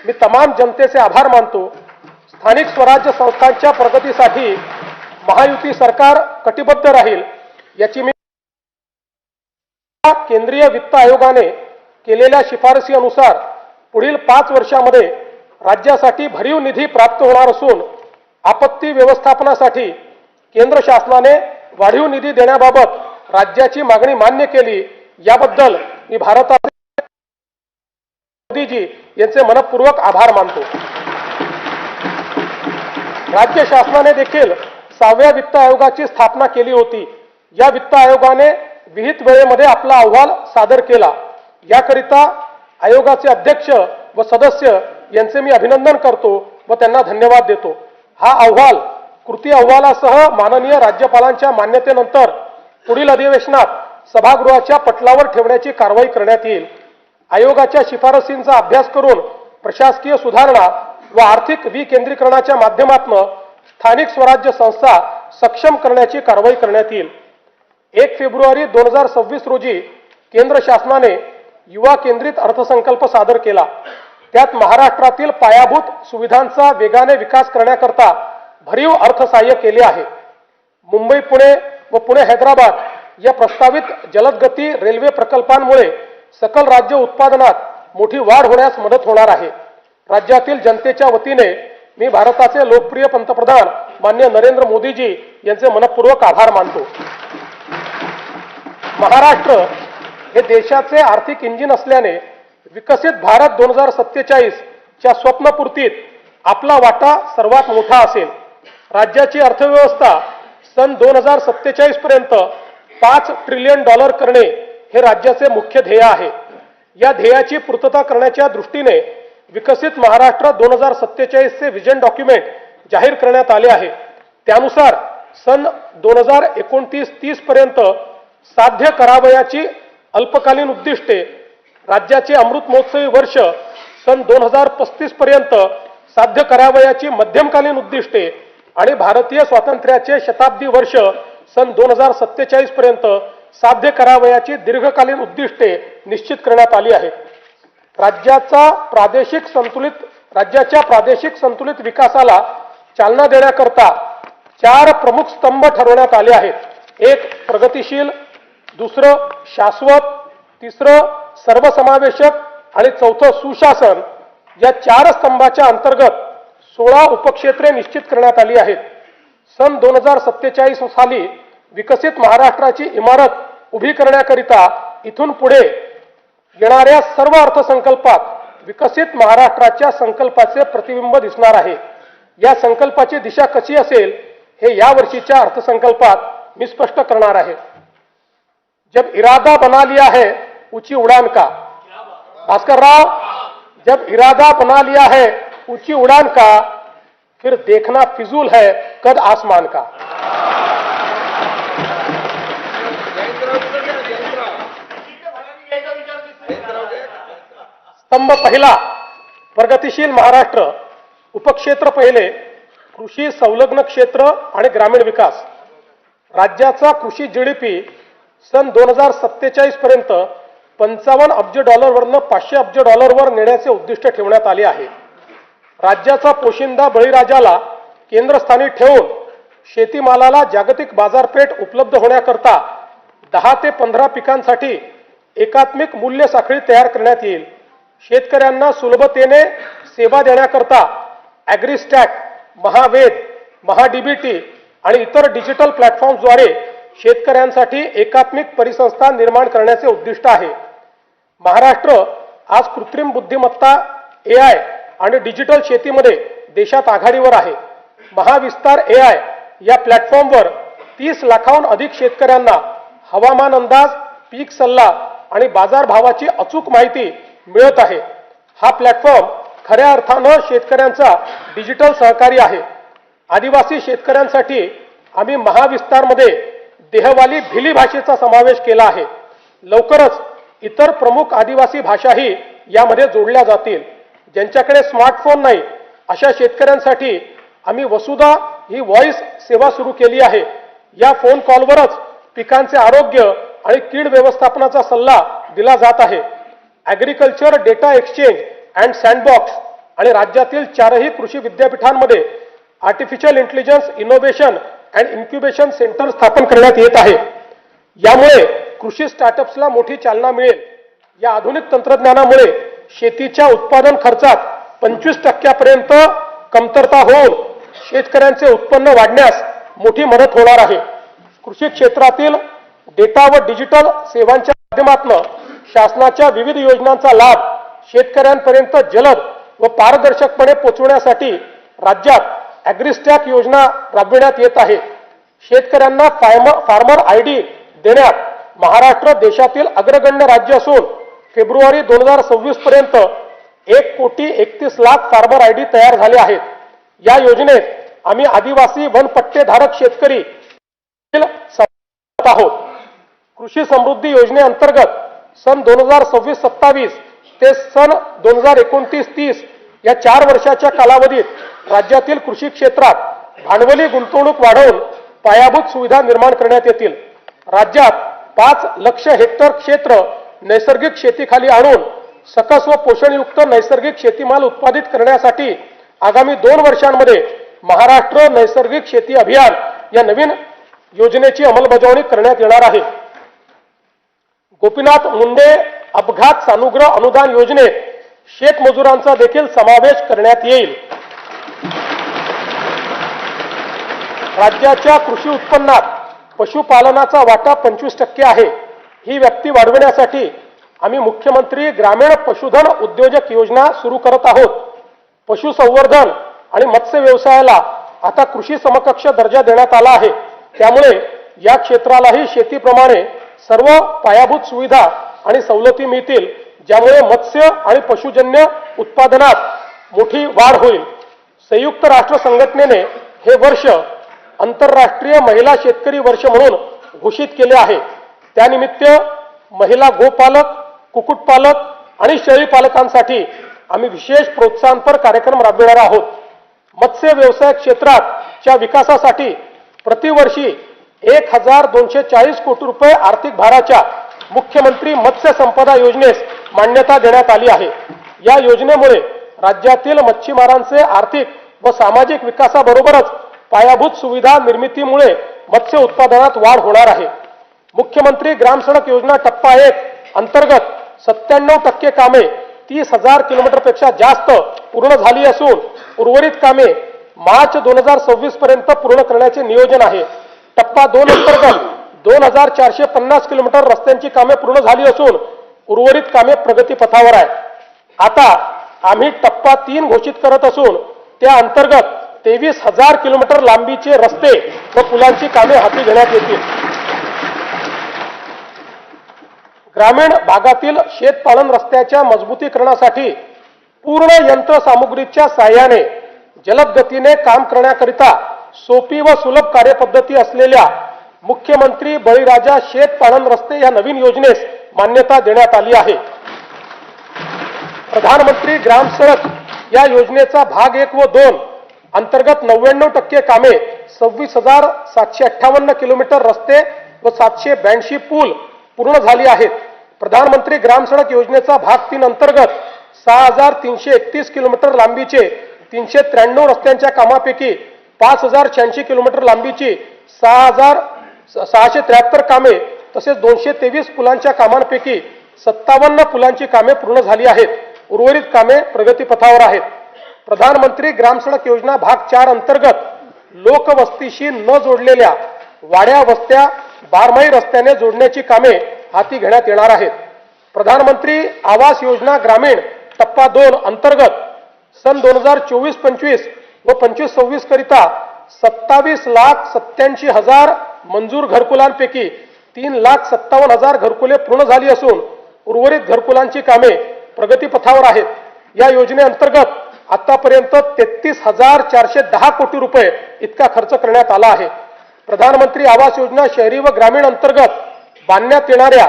मी तमाम जनतेचे आभार मानतो। स्थानिक स्वराज्य संस्थांच्या प्रगतीसाठी महायुती सरकार कटिबद्ध राहील याची मी केंद्रीय वित्त आयोगाने केलेल्या शिफारसीनुसार पुढील 5 वर्षांमध्ये राज्यासाठी भरीव निधी प्राप्त होणार असून आपत्ती व्यवस्थापनासाठी केंद्र शासनाने वाढीव निधी देण्याबाबत राज्याची मागणी मान्य केली। याबद्दल मी भारताचे मोदीजी यांचे मनपूर्वक आभार मानतो। राज्य शासनाने देखील 6व्या वित्त आयोगाची स्थापना केली होती। या वित्त आयोगाने विहित वेळेमध्ये आपला अहवाल सादर केला। याकरिता आयोगाचे अध्यक्ष व सदस्य यांचे मी अभिनंदन करतो व त्यांना धन्यवाद देतो। हा अहवाल कृती अहवालासह माननीय राज्यपालांच्या मान्यतेनंतर पुढील अधिवेशनात सभागृहाच्या पटलावर ठेवण्याची कारवाई करण्यात येईल। आयोगाच्या शिफारसींचा अभ्यास करून प्रशासकीय सुधारणा व आर्थिक विकेंद्रीकरणाच्या माध्यमातून स्थानिक स्वराज्य संस्था सक्षम करण्याची कारवाई करण्यात येईल। 1 फेब्रुवारी 2026 रोजी केंद्र शासनाने युवा केंद्रित अर्थसंकल्प सादर केला। त्यात महाराष्ट्रातील पायाभूत सुविधांचा वेगाने विकास करण्याकरता भरीव अर्थसहाय्य केले आहे। मुंबई पुणे व पुणे हैदराबाद या प्रस्तावित जलदगती रेल्वे प्रकल्पांमुळे सकल राज्य उत्पादनात मोठी वाढ होण्यास मदत होणार आहे। राज्यातील जनतेच्या वतीने मी भारताचे लोकप्रिय पंतप्रधान माननीय नरेंद्र मोदीजी यांचे मनपूर्वक आभार मानतो। महाराष्ट्र हे देशाचे आर्थिक इंजिन असल्याने विकसित भारत 2047 च्या स्वप्नपूर्तीत आपला वाटा सर्वात मोठा असेल। राज्याची अर्थव्यवस्था सन 2047 पर्यंत $5 ट्रिलियन करणे हे राज्याचे मुख्य ध्येय आहे। या ध्येयाची पूर्तता करण्याच्या दृष्टीने विकसित महाराष्ट्र 2047 चे विजन डॉक्युमेंट जाहीर करण्यात आले आहे। त्यानुसार सन 2029-30 पर्यंत साध्य करावयाची अल्पकालीन उद्दिष्टे, राज्याचे अमृत महोत्सवी वर्ष सन 2035 पर्यंत साध्य करावयाची मध्यमकालीन उद्दिष्टे आणि भारतीय स्वातंत्र्याचे शताब्दी वर्ष सन 2047 पर्यंत साध्य करावयाची दीर्घकालीन उद्दिष्टे निश्चित करण्यात आली आहेत। राज्याच्या प्रादेशिक संतुलित विकासाला चालना देण्याकरता 4 प्रमुख स्तंभ ठरवण्यात आले आहेत। 1 प्रगतिशील, दुसरं शाश्वत, तिसरं सर्वसमावेशक आणि चौथं सुशासन। या 4 स्तंभाच्या अंतर्गत 16 उपक्षेत्रे निश्चित करण्यात आली आहेत। सन 2047 साली विकसित महाराष्ट्राची इमारत उभी करण्याकरिता इथून पुढे येणाऱ्या सर्व अर्थसंकल्पात विकसित महाराष्ट्राच्या संकल्पाचे प्रतिबिंब दिसणार आहे। या संकल्पाची दिशा कशी असेल हे या वर्षीच्या अर्थसंकल्पात मी स्पष्ट करणार आहे। जब इरादा बना लिया है ऊंची उड़ान का, भास्कर राव, जब इरादा बना लिया है ऊंची उड़ान का, फिर देखना फिजूल है कद आसमान का। स्तंभ पहिला प्रगतिशील महाराष्ट्र, उपक्षेत्र पहिले कृषी संलग्न क्षेत्र आणि ग्रामीण विकास। राज्याचा कृषी जीडीपी सन 2047 पर्यंत $55 अब्ज वरनं $500 अब्ज वर नेण्याचे उद्दिष्ट ठेवण्यात आले आहे। राज्याचा पोशिंदा बळीराजाला केंद्रस्थानी ठेवून शेतीमालाला जागतिक बाजारपेठ उपलब्ध होण्याकरता 10 ते 15 पिकांसाठी एकात्मिक मूल्य साखळी तयार करण्यात येईल। शेतकऱ्यांना सुलभतेने सेवा देण्याकरता ॲग्रीस्टॅट, महावेद, महाडीबीटी आणि इतर डिजिटल प्लॅटफॉर्म्सद्वारे शेतकऱ्यांसाठी एकात्मिक परिसंस्था निर्माण करण्याचे उद्दिष्ट आहे। महाराष्ट्र आज कृत्रिम बुद्धिमत्ता, AI आणि डिजिटल शेतीमध्ये देशात आघाडीवर आहे। महाविस्तार AI या प्लॅटफॉर्मवर 30 लाखाहून अधिक शेतकऱ्यांना हवामान अंदाज, पीक सल्ला आणि बाजारभावाची अचूक माहिती मिळत आहे। हा प्लॅटफॉर्म खऱ्या अर्थानं शेतकऱ्यांचा डिजिटल सहकारी आहे। आदिवासी शेतकऱ्यांसाठी आम्ही महाविस्तारमध्ये देहवाली भिली भाषेचा समावेश केला आहे। लवकरच इतर प्रमुख आदिवासी भाषाही यामध्ये जोडल्या जातील। ज्यांच्याकडे स्मार्टफोन नाही अशा शेतकऱ्यांसाठी आम्ही वसुधा ही व्हॉइस सेवा सुरू केली आहे। या फोन कॉलवरच पिकांचे आरोग्य आणि कीड व्यवस्थापनाचा सल्ला दिला जात आहे। Agriculture data exchange and sandbox आणि राज्यातील 4ही कृषी विद्यापीठांमध्ये artificial intelligence innovation and incubation centre स्थापन करण्यात येत आहे। यामुळे कृषी स्टार्टअप्सला मोठी चालना मिळेल। या आधुनिक तंत्रज्ञानामुळे शेतीच्या उत्पादन खर्चात 25% कमतरता होऊन शेतकऱ्यांचे उत्पन्न वाढण्यास मोठी मदत होणार आहे। कृषी क्षेत्रातील डेटा व डिजिटल सेवांच्या माध्यमातून शासनाच्या विविध योजनांचा लाभ शेतकऱ्यांपर्यंत जलद व पारदर्शकपणे पोहोचवण्यासाठी राज्यात ॲग्रिस्टॅक योजना राबविण्यात येत आहे। शेतकऱ्यांना फार्मर आयडी देण्यात महाराष्ट्र देशातील अग्रगण्य राज्य असून फेब्रुवारी 2026 पर्यंत 1,31,00,000 फार्मर आयडी तयार झाले आहेत। या योजनेत आम्ही आदिवासी वनपट्टेधारक शेतकरी आहोत। कृषी समृद्धी योजनेअंतर्गत सन 2026-27 ते सन 2029-30 या 4 वर्षाच्या कालावधीत राज्यातील कृषी क्षेत्रात भांडवली गुंतवणूक वाढवून पायाभूत सुविधा निर्माण करण्यात येतील। राज्यात 5 लाख हेक्टर क्षेत्र नैसर्गिक शेतीखाली आणून सकस व पोषणयुक्त नैसर्गिक शेतीमाल उत्पादित करण्यासाठी आगामी 2 वर्षांमध्ये महाराष्ट्र नैसर्गिक शेती अभियान या नवीन योजनेची अंमलबजावणी करण्यात येणार आहे। गोपीनाथ मुंडे अपघात सानुग्रह अनुदान योजनेत शेतमजुरांचा देखील समावेश करण्यात येईल। राज्याच्या कृषी उत्पन्नात पशुपालनाचा वाटा 25% आहे। ही व्याप्ती वाढवण्यासाठी आम्ही मुख्यमंत्री ग्रामीण पशुधन उद्योजक योजना सुरू करत आहोत। पशुसंवर्धन आणि मत्स्य व्यवसायाला आता कृषी समकक्ष दर्जा देण्यात आला आहे। त्यामुळे या क्षेत्रालाही शेतीप्रमाणे सर्व पायाभूत सुविधा आणि सवलती मिळतील, ज्यामुळे मत्स्य आणि पशुजन्य उत्पादनात मोठी वाढ होईल। संयुक्त राष्ट्र संघटनेने हे वर्ष आंतरराष्ट्रीय महिला शेतकरी वर्ष म्हणून घोषित केले आहे। त्यानिमित्त महिला गोपालक, कुक्कुटपालक आणि शेळीपालकांसाठी आम्ही विशेष प्रोत्साहनपर कार्यक्रम राबविणार आहोत। मत्स्य व्यवसाय क्षेत्राच्या विकासासाठी प्रतिवर्षी 1,240 कोटी रुपये आर्थिक भाराच्या मुख्यमंत्री मत्स्य संपदा योजनेस मान्यता देण्यात आली आहे। या योजनेमुळे राज्यातील मच्छीमारांचे आर्थिक व सामाजिक विकासाबरोबरच पायाभूत सुविधा निर्मितीमुळे मत्स्य उत्पादनात वाढ होणार आहे। मुख्यमंत्री ग्राम सडक योजना टप्पा 1 अंतर्गत 97% कामे 30,000 किलोमीटरपेक्षा जास्त पूर्ण झाली असून उर्वरित कामे मार्च 2026 पर्यंत पूर्ण करण्याचे नियोजन आहे। टप्पा 2 अंतर्गत 2,450 किलोमीटर रस्त्यांची कामे पूर्ण झाली असून उर्वरित कामे प्रगतीपथावर आहे। आता आम्ही टप्पा 3 घोषित करत असून त्या अंतर्गत 23,000 किलोमीटर लांबीचे रस्ते व पुलांची कामे हाती घेण्यात येतील। ग्रामीण भागातील शेतपालन रस्त्याच्या मजबूतीकरणासाठी पूर्ण यंत्रसामुग्रीच्या साहाय्याने जलद गतीने काम करण्याकरिता सोपी व सुलभ कार्यपद्धती असलेल्या मुख्यमंत्री बळीराजा शेतपालन रस्ते या नवीन योजनेस मान्यता देण्यात आली आहे। प्रधानमंत्री ग्राम सडक या योजनेचा भाग 1 व 2 अंतर्गत 99% कामे 26,758 किलोमीटर रस्ते व 782 पूल पूर्ण झाली आहेत। प्रधानमंत्री ग्राम सडक योजनेचा भाग 3 अंतर्गत 6,331 किलोमीटर लांबीचे 393 रस्त्यांच्या कामापैकी 5,086 किलोमीटर लांबीची 6,673 कामे तसेच 223 पुलांच्या कामांपैकी 57 पुलांची कामे पूर्ण झाली आहेत। उर्वरित कामे प्रगतीपथावर आहेत। प्रधानमंत्री ग्राम सडक योजना भाग 4 अंतर्गत लोकवस्तीशी न जोडलेल्या वाड्या वस्त्या बारमाही रस्त्याने जोडण्याची कामे हाती घेण्यात येणार आहेत। प्रधानमंत्री आवास योजना ग्रामीण टप्पा 2 अंतर्गत सन 2024-25 व 25-26 करिता 27,87,000 मंजूर घरकुलांपैकी 3,57,000 घरकुले पूर्ण झाली असून उर्वरित घरकुलांची कामे प्रगतीपथावर आहेत। या योजनेअंतर्गत आतापर्यंत 33,410 कोटी रुपये इतका खर्च करण्यात आला आहे। प्रधानमंत्री आवास योजना शहरी व ग्रामीण अंतर्गत बांधण्यात येणाऱ्या